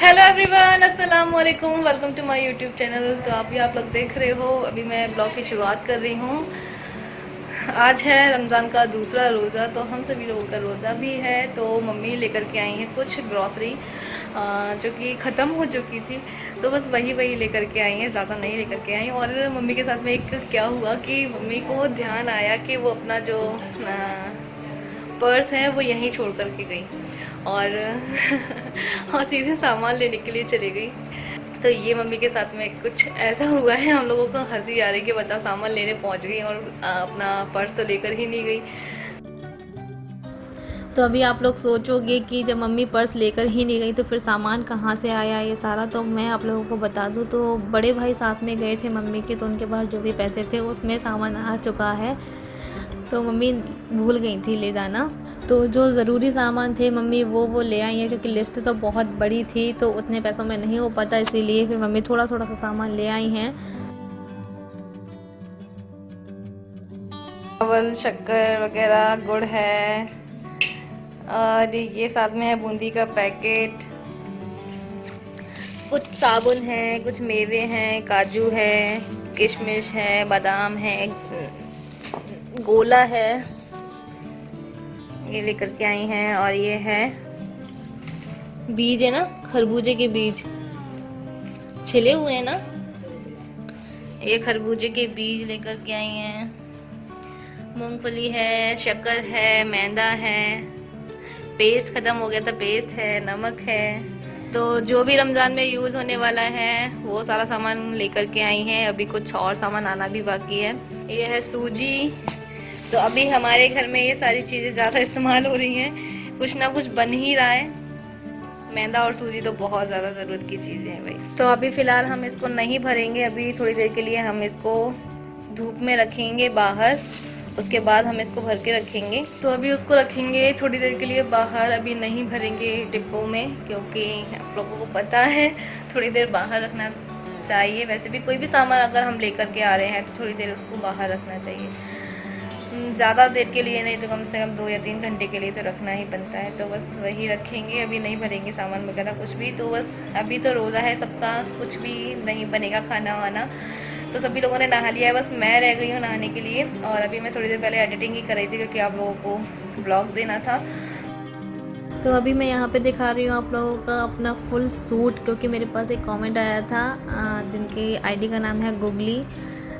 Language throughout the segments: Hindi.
हेलो एवरीवन, अस्सलाम वालेकुम, welcome to my YouTube channel. तो अभी आप लोग देख रहे हो, अभी मैं ब्लॉग की शुरुआत कर रही हूँ। आज है रमज़ान का दूसरा रोज़ा, तो हम सभी लोगों का रोज़ा भी है। तो मम्मी लेकर के आई हैं कुछ ग्रॉसरी जो कि ख़त्म हो चुकी थी, तो बस वही वही लेकर के आई हैं, ज़्यादा नहीं लेकर के आई। और मम्मी के साथ में एक क्या हुआ कि मम्मी को ध्यान आया कि वो अपना जो पर्स है वो यहीं छोड़ कर के गई और और सीधे सामान लेने के लिए चली गई। तो ये मम्मी के साथ में कुछ ऐसा हुआ है, हम लोगों को हंसी आ रही कि बता सामान लेने पहुंच गई और अपना पर्स तो लेकर ही नहीं गई। तो अभी आप लोग सोचोगे कि जब मम्मी पर्स लेकर ही नहीं गई तो फिर सामान कहाँ से आया ये सारा। तो मैं आप लोगों को बता दूं, तो बड़े भाई साथ में गए थे मम्मी के, तो उनके पास जो भी पैसे थे उसमें सामान आ चुका है। तो मम्मी भूल गई थी ले जाना, तो जो ज़रूरी सामान थे मम्मी वो ले आई हैं, क्योंकि लिस्ट तो बहुत बड़ी थी तो उतने पैसों में नहीं हो पाता, इसीलिए फिर मम्मी थोड़ा थोड़ा सा सामान ले आई हैं। चावल, शक्कर वगैरह, गुड़ है और ये साथ में है बूंदी का पैकेट, कुछ साबुन है, कुछ मेवे हैं, काजू है, किशमिश है, बादाम है, गोला है, ये लेकर के आई हैं। और ये है बीज, है ना, खरबूजे के बीज छिले हुए हैं ना, ये खरबूजे के बीज लेकर के आई हैं। मूंगफली है, शक्कर है, मैदा है, पेस्ट खत्म हो गया था, पेस्ट है, नमक है। तो जो भी रमज़ान में यूज़ होने वाला है वो सारा सामान लेकर के आई हैं। अभी कुछ और सामान आना भी बाकी है। ये है सूजी। तो अभी हमारे घर में ये सारी चीज़ें ज़्यादा इस्तेमाल हो रही हैं, कुछ ना कुछ बन ही रहा है। मैदा और सूजी तो बहुत ज़्यादा ज़रूरत की चीज़ें हैं भाई। तो अभी फ़िलहाल हम इसको नहीं भरेंगे, अभी थोड़ी देर के लिए हम इसको धूप में रखेंगे बाहर, उसके बाद हम इसको भर के रखेंगे। तो अभी उसको रखेंगे थोड़ी देर के लिए बाहर, अभी नहीं भरेंगे डिब्बों में, क्योंकि आप लोगों को पता है थोड़ी देर बाहर रखना चाहिए। वैसे भी कोई भी सामान अगर हम लेकर के आ रहे हैं तो थोड़ी देर उसको बाहर रखना चाहिए, ज़्यादा देर के लिए नहीं तो कम से कम 2 या 3 घंटे के लिए तो रखना ही बनता है। तो बस वही रखेंगे, अभी नहीं भरेंगे सामान वगैरह कुछ भी। तो बस अभी तो रोज़ा है सबका, कुछ भी नहीं बनेगा खाना वाना। तो सभी लोगों ने नहा लिया है, बस मैं रह गई हूँ नहाने के लिए। और अभी मैं थोड़ी देर पहले एडिटिंग ही कर रही थी, क्योंकि आप लोगों को ब्लॉग देना था। तो अभी मैं यहाँ पे दिखा रही हूँ आप लोगों का अपना फुल सूट, क्योंकि मेरे पास एक कमेंट आया था जिनकी आईडी का नाम है गुगली।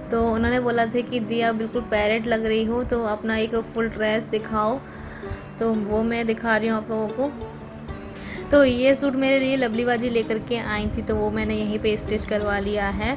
तो उन्होंने बोला था कि दिया बिल्कुल पैरेट लग रही हो, तो अपना एक फुल ड्रेस दिखाओ। तो वो मैं दिखा रही हूँ आप लोगों को। तो ये सूट मेरे लिए लवली बाजी लेकर के आई थी, तो वो मैंने यहीं पे स्टिच करवा लिया है।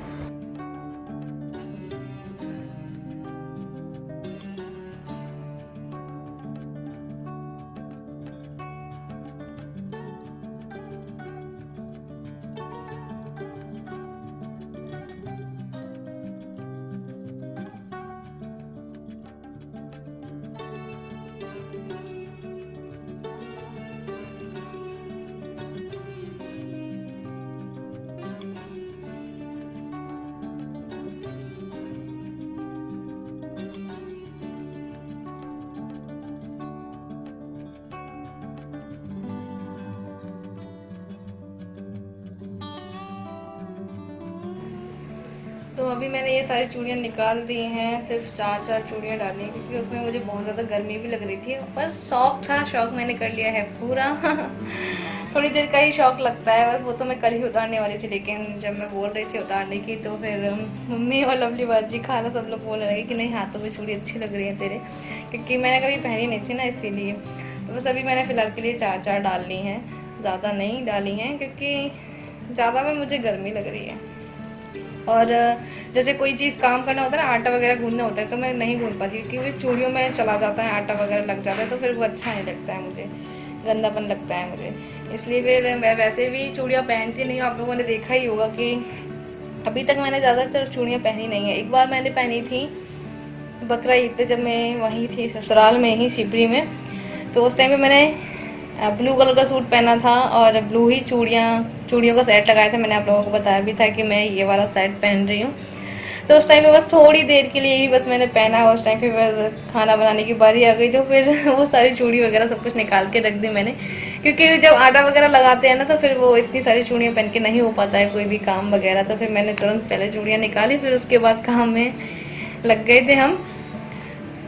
तो अभी मैंने ये सारी चूड़ियाँ निकाल दी हैं, सिर्फ 4 चूड़ियाँ डाली हैं, क्योंकि उसमें मुझे बहुत ज़्यादा गर्मी भी लग रही थी। बस शौक था, शौक मैंने कर लिया है पूरा। थोड़ी देर का ही शौक लगता है बस, वो तो मैं कल ही उतारने वाली थी, लेकिन जब मैं बोल रही थी उतारने की तो फिर मम्मी और लवली बाजी खाना सब लोग बोलने लगे कि नहीं हाथों में चूड़ी अच्छी लग रही है तेरे, क्योंकि मैंने कभी पहनी नहीं थी ना, इसीलिए। तो बस अभी मैंने फ़िलहाल के लिए 4 डाल ली हैं, ज़्यादा नहीं डाली हैं, क्योंकि ज़्यादा में मुझे गर्मी लग रही है। और जैसे कोई चीज़ काम करना होता है ना, आटा वगैरह गूंदना होता है, तो मैं नहीं गूंद पाती, क्योंकि चूड़ियों में चला जाता है, आटा वगैरह लग जाता है, तो फिर वो अच्छा नहीं लगता है मुझे, गंदापन लगता है मुझे। इसलिए फिर मैं वैसे भी चूड़ियाँ पहनती नहीं हूँ। आप लोगों ने देखा ही होगा कि अभी तक मैंने ज़्यादातर चूड़ियाँ पहनी नहीं है। एक बार मैंने पहनी थी बकरा ईद पे, जब मैं वहीं थी ससुराल में ही शिवरी में, तो उस टाइम पे मैंने ब्लू कलर का सूट पहना था और ब्लू ही चूड़ियों का सेट लगाया था। मैंने आप लोगों को बताया भी था कि मैं ये वाला सेट पहन रही हूँ। तो उस टाइम पे बस थोड़ी देर के लिए ही बस मैंने पहना, उस टाइम पे बस खाना बनाने की बारी आ गई, तो फिर वो सारी चूड़ी वगैरह सब कुछ निकाल के रख दी मैंने, क्योंकि जब आटा वगैरह लगाते हैं ना तो फिर वो इतनी सारी चूड़ियाँ पहन के नहीं हो पाता है कोई भी काम वगैरह। तो फिर मैंने तुरंत पहले चूड़ियाँ निकाली, फिर उसके बाद काम में लग गए थे हम।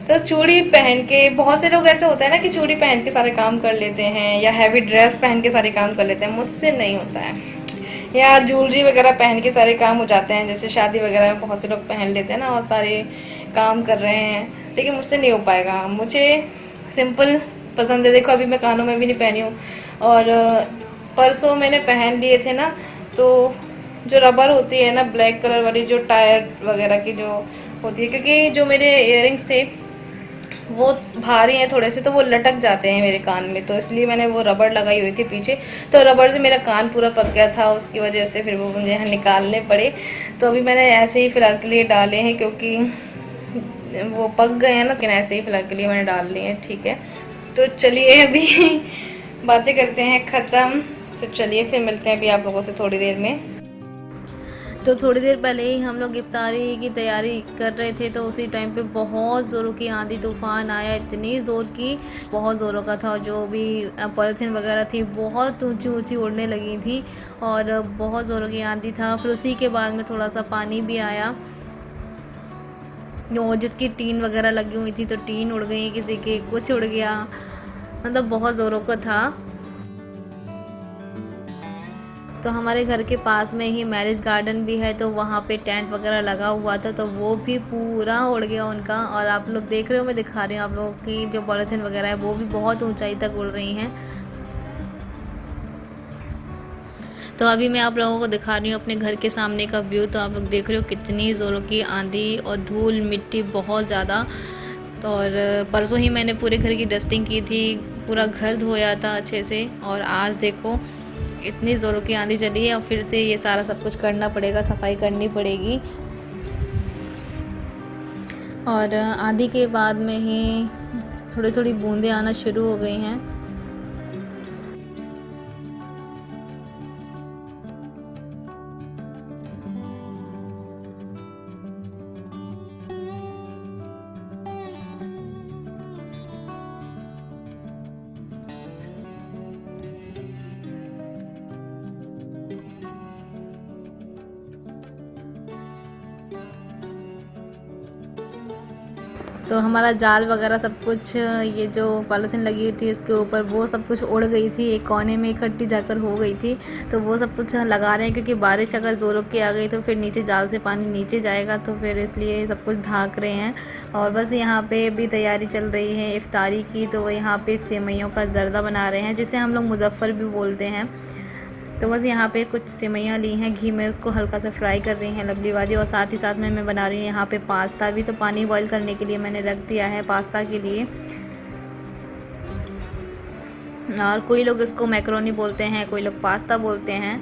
तो चूड़ी पहन के बहुत से लोग ऐसे होते हैं ना कि चूड़ी पहन के सारे काम कर लेते हैं, या हैवी ड्रेस पहन के सारे काम कर लेते हैं। मुझसे नहीं होता है। या ज्वेलरी वगैरह पहन के सारे काम हो जाते हैं, जैसे शादी वगैरह में बहुत से लोग पहन लेते हैं ना और सारे काम कर रहे हैं, लेकिन मुझसे नहीं हो पाएगा। मुझे सिंपल पसंद है। देखो अभी मैं कानों में भी नहीं पहनी हूँ, और परसों मैंने पहन लिए थे ना, तो जो रबर होती है ना ब्लैक कलर वाली, जो टायर वगैरह की जो होती है, क्योंकि जो मेरे इयररिंग्स थे वो भारी हैं थोड़े से, तो वो लटक जाते हैं मेरे कान में, तो इसलिए मैंने वो रबड़ लगाई हुई थी पीछे। तो रबड़ से मेरा कान पूरा पक गया था, उसकी वजह से फिर वो मुझे निकालने पड़े। तो अभी मैंने ऐसे ही फ़िलहाल के लिए डाले हैं, क्योंकि वो पक गए हैं ना, लेकिन ऐसे ही फ़िलहाल के लिए मैंने डाल लिए हैं। ठीक है, तो चलिए अभी बातें करते हैं ख़त्म। तो चलिए फिर मिलते हैं अभी आप लोगों से थोड़ी देर में। तो थोड़ी देर पहले ही हम लोग इफ्तारी की तैयारी कर रहे थे, तो उसी टाइम पे बहुत ज़ोरों की आंधी तूफ़ान आया। इतनी ज़ोर की, बहुत ज़ोरों का था। जो भी पॉलीथीन वगैरह थी बहुत ऊंची ऊंची उड़ने लगी थी, और बहुत ज़ोरों की आंधी था। फिर उसी के बाद में थोड़ा सा पानी भी आया, जो जिसकी टीन वगैरह लगी हुई थी तो टीन उड़ गई, किसी के कुछ उड़ गया, मतलब बहुत ज़ोरों का था। तो हमारे घर के पास में ही मैरिज गार्डन भी है, तो वहाँ पे टेंट वगैरह लगा हुआ था, तो वो भी पूरा उड़ गया उनका। और आप लोग देख रहे हो, मैं दिखा रही हूँ आप लोगों की जो पॉलीथीन वगैरह है वो भी बहुत ऊंचाई तक उड़ रही हैं। तो अभी मैं आप लोगों को दिखा रही हूँ अपने घर के सामने का व्यू। तो आप लोग देख रहे हो कितनी ज़ोरों की आंधी और धूल मिट्टी बहुत ज़्यादा। और परसों ही मैंने पूरे घर की डस्टिंग की थी, पूरा घर धोया था अच्छे से। और आज देखो इतनी ज़ोरों की आंधी चली है, और फिर से ये सारा सब कुछ करना पड़ेगा, सफाई करनी पड़ेगी। और आंधी के बाद में ही थोड़ी थोड़ी बूंदें आना शुरू हो गई हैं। तो हमारा जाल वगैरह सब कुछ, ये जो पॉलीथीन लगी हुई थी इसके ऊपर, वो सब कुछ उड़ गई थी, एक कोने में इकट्ठी जाकर हो गई थी। तो वो सब कुछ लगा रहे हैं, क्योंकि बारिश अगर ज़ोरों की आ गई तो फिर नीचे जाल से पानी नीचे जाएगा, तो फिर इसलिए सब कुछ ढाक रहे हैं। और बस यहाँ पे भी तैयारी चल रही है इफ्तारी की। तो वो यहाँ पे सेवइयों का ज़र्दा बना रहे हैं, जिसे हम लोग मुजफ्फ़र भी बोलते हैं। तो बस यहाँ पे कुछ सेवइयाँ ली हैं, घी में उसको हल्का सा फ्राई कर रही हैं लवली बाजी। और साथ ही साथ में मैं बना रही हूँ यहाँ पे पास्ता भी। तो पानी बॉईल करने के लिए मैंने रख दिया है पास्ता के लिए। और कोई लोग इसको मैक्रोनी बोलते हैं, कोई लोग पास्ता बोलते हैं।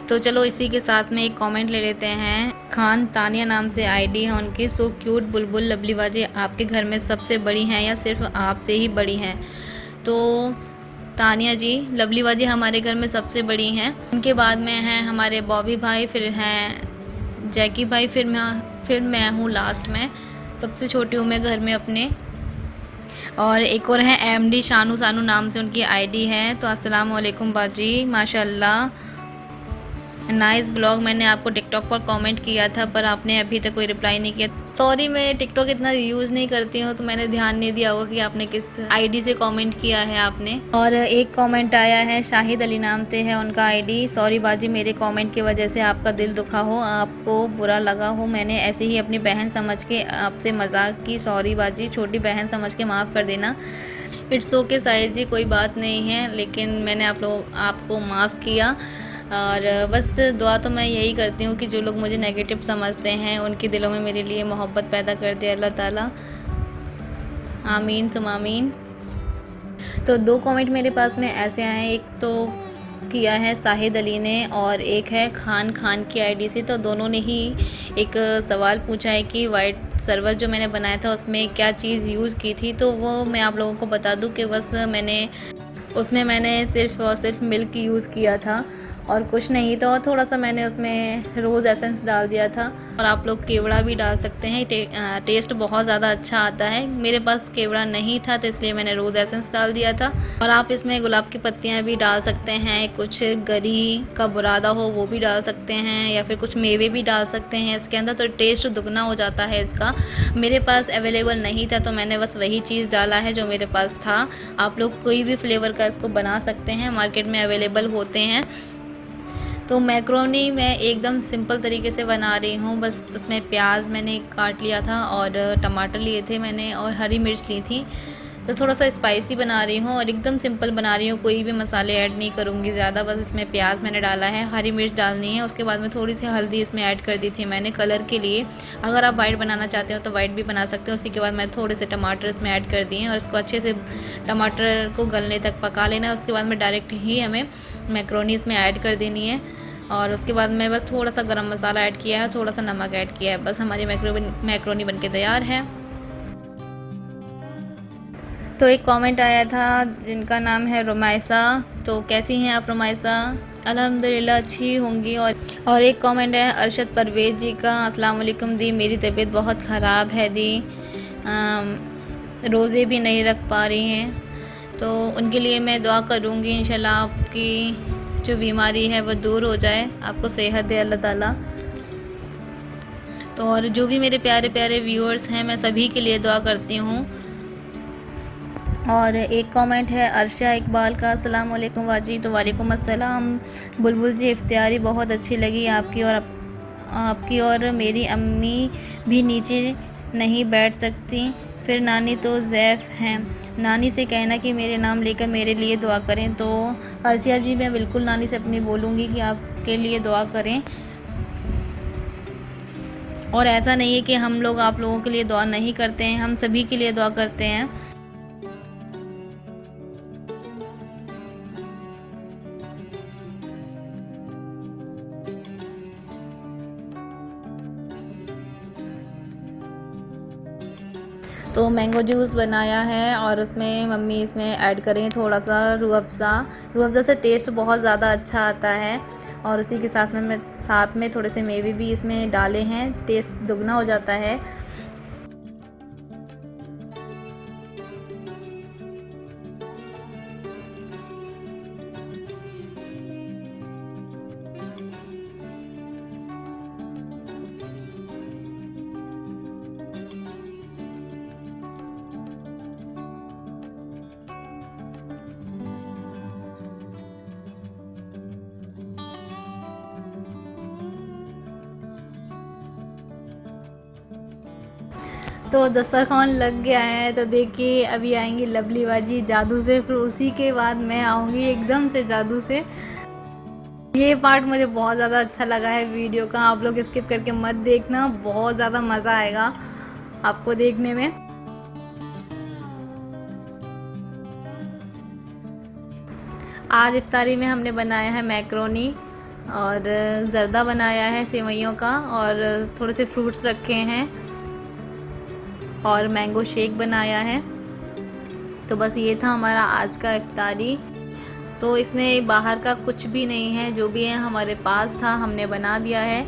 तो चलो इसी के साथ में एक कमेंट ले लेते हैं। खान तानिया नाम से आईडी है उनकी। सो क्यूट बुलबुल लवली बाजी आपके घर में सबसे बड़ी हैं या सिर्फ आपसे ही बड़ी हैं? तो तानिया जी, लवली बाजी हमारे घर में सबसे बड़ी हैं। उनके बाद में हैं हमारे बॉबी भाई, फिर हैं जैकी भाई, फिर मैं हूँ लास्ट में। सबसे छोटी हूँ मैं घर में अपने। और एक और है एमडी शानू सानू नाम से उनकी आईडी है। तो अस्सलाम वालेकुम बाजी, माशाल्लाह नाइस ब्लॉग। मैंने आपको टिकटॉक पर कमेंट किया था, पर आपने अभी तक कोई रिप्लाई नहीं किया। सॉरी, मैं टिकटॉक इतना यूज़ नहीं करती हूँ, तो मैंने ध्यान नहीं दिया होगा कि आपने किस आईडी से कमेंट किया है आपने। और एक कमेंट आया है, शाहिद अली नाम से है उनका आईडी। सॉरी बाजी, मेरे कमेंट की वजह से आपका दिल दुखा हो, आपको बुरा लगा हो। मैंने ऐसे ही अपनी बहन समझ के आपसे मजाक की। सॉरी बाजी, छोटी बहन समझ के माफ़ कर देना। इट्स ओके साहिद जी, कोई बात नहीं है, लेकिन मैंने आपको माफ़ किया। और बस दुआ तो मैं यही करती हूँ कि जो लोग मुझे नेगेटिव समझते हैं उनके दिलों में मेरे लिए मोहब्बत पैदा कर दे अल्लाह ताला। आमीन सुम आमीन। तो 2 कमेंट मेरे पास में ऐसे आए हैं, एक तो किया है साहिद अली ने और एक है खान की आईडी से। तो दोनों ने ही एक सवाल पूछा है कि वाइट सरबत जो मैंने बनाया था उसमें क्या चीज़ यूज़ की थी। तो वो मैं आप लोगों को बता दूं कि बस उसमें मैंने सिर्फ और सिर्फ मिल्क यूज़ किया था। और कुछ नहीं। तो थोड़ा सा मैंने उसमें रोज़ एसेंस डाल दिया था। और आप लोग केवड़ा भी डाल सकते हैं, टेस्ट बहुत ज़्यादा अच्छा आता है। मेरे पास केवड़ा नहीं था तो इसलिए मैंने रोज़ एसेंस डाल दिया था। और आप इसमें गुलाब की पत्तियाँ भी डाल सकते हैं, कुछ गरी का बुरादा हो वो भी डाल सकते हैं, या फिर कुछ मेवे भी डाल सकते हैं इसके अंदर, तो टेस्ट दुगना हो जाता है इसका। मेरे पास अवेलेबल नहीं था तो मैंने बस वही चीज़ डाला है जो मेरे पास था। आप लोग कोई भी फ्लेवर का इसको बना सकते हैं, मार्केट में अवेलेबल होते हैं। तो मैक्रोनी मैं एकदम सिंपल तरीके से बना रही हूँ। बस उसमें प्याज मैंने काट लिया था और टमाटर लिए थे मैंने और हरी मिर्च ली थी। तो थोड़ा सा स्पाइसी बना रही हूँ और एकदम सिंपल बना रही हूँ, कोई भी मसाले ऐड नहीं करूँगी ज़्यादा। बस इसमें प्याज मैंने डाला है, हरी मिर्च डालनी है, उसके बाद में थोड़ी सी हल्दी इसमें ऐड कर दी थी मैंने कलर के लिए। अगर आप वाइट बनाना चाहते हो तो वाइट भी बना सकते हो। उसी के बाद मैंने थोड़े से टमाटर इसमें ऐड कर दिए और इसको अच्छे से टमाटर को गलने तक पका लेना है। उसके बाद में डायरेक्ट ही हमें मैक्रोनी इसमें ऐड कर देनी है। और उसके बाद मैं बस थोड़ा सा गरम मसाला ऐड किया है, थोड़ा सा नमक ऐड किया है, बस हमारी मैक्रोनी बनके तैयार है। तो एक कमेंट आया था जिनका नाम है रुमाइसा, तो कैसी हैं आप रुमाइसा? अल्हम्दुलिल्लाह अच्छी होंगी। और एक कमेंट है अरशद परवेज़ जी का, अस्सलाम वालेकुम दी, मेरी तबीयत बहुत ख़राब है दी, रोज़े भी नहीं रख पा रही हैं, तो उनके लिए मैं दुआ करूँगी इंशाल्लाह आपकी जो बीमारी है वो दूर हो जाए, आपको सेहत दे अल्लाह ताला। तो और जो भी मेरे प्यारे प्यारे व्यूअर्स हैं मैं सभी के लिए दुआ करती हूँ। और एक कमेंट है अर्शा इकबाल का, अस्सलाम वालेकुम वाजी, तो वालेकुम अस्सलाम। बुलबुल जी इफ्तियारी बहुत अच्छी लगी आपकी और मेरी अम्मी भी नीचे नहीं बैठ सकती, फिर नानी तो ज़ैफ़ हैं, नानी से कहना कि मेरे नाम लेकर मेरे लिए दुआ करें। तो अर्शिया जी मैं बिल्कुल नानी से अपनी बोलूँगी कि आपके लिए दुआ करें। और ऐसा नहीं है कि हम लोग आप लोगों के लिए दुआ नहीं करते हैं, हम सभी के लिए दुआ करते हैं। तो मैंगो जूस बनाया है और उसमें मम्मी इसमें ऐड करें थोड़ा सा रूह अफ़ज़ा से टेस्ट बहुत ज़्यादा अच्छा आता है। और उसी के साथ में थोड़े से मेवे भी इसमें डाले हैं, टेस्ट दुगना हो जाता है। तो दस्तरखान लग गया है, तो देखिए अभी आएंगी लवली बाजी जादू से, फिर उसी के बाद मैं आऊँगी एकदम से जादू से। ये पार्ट मुझे बहुत ज़्यादा अच्छा लगा है वीडियो का, आप लोग स्किप करके मत देखना, बहुत ज़्यादा मज़ा आएगा आपको देखने में। आज इफ्तारी में हमने बनाया है मैक्रोनी और ज़र्दा बनाया है सेवइयों का, और थोड़े से फ्रूट्स रखे हैं और मैंगो शेक बनाया है। तो बस ये था हमारा आज का इफ्तारी। तो इसमें बाहर का कुछ भी नहीं है, जो भी है हमारे पास था हमने बना दिया है।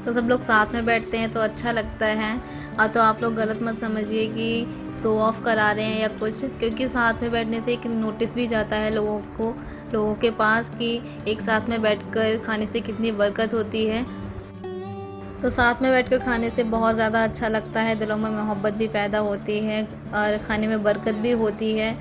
तो सब लोग साथ में बैठते हैं तो अच्छा लगता है। और तो आप लोग गलत मत समझिए कि शो ऑफ करा रहे हैं या कुछ, क्योंकि साथ में बैठने से एक नोटिस भी जाता है लोगों के पास कि एक साथ में बैठकर खाने से कितनी बरकत होती है। तो साथ में बैठकर खाने से बहुत ज़्यादा अच्छा लगता है, दिलों में मोहब्बत भी पैदा होती है और खाने में बरकत भी होती है।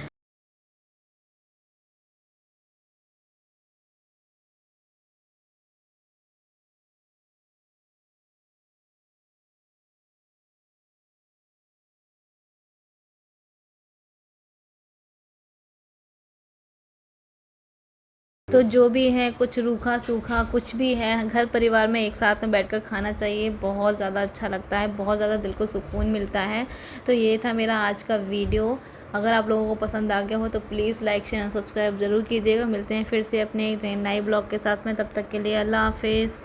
तो जो भी है कुछ रूखा सूखा कुछ भी है, घर परिवार में एक साथ में बैठकर खाना चाहिए, बहुत ज़्यादा अच्छा लगता है, बहुत ज़्यादा दिल को सुकून मिलता है। तो ये था मेरा आज का वीडियो। अगर आप लोगों को पसंद आ गया हो तो प्लीज़ लाइक शेयर सब्सक्राइब ज़रूर कीजिएगा। मिलते हैं फिर से अपने एक नए ब्लॉग के साथ में, तब तक के लिए अल्लाह हाफिज़।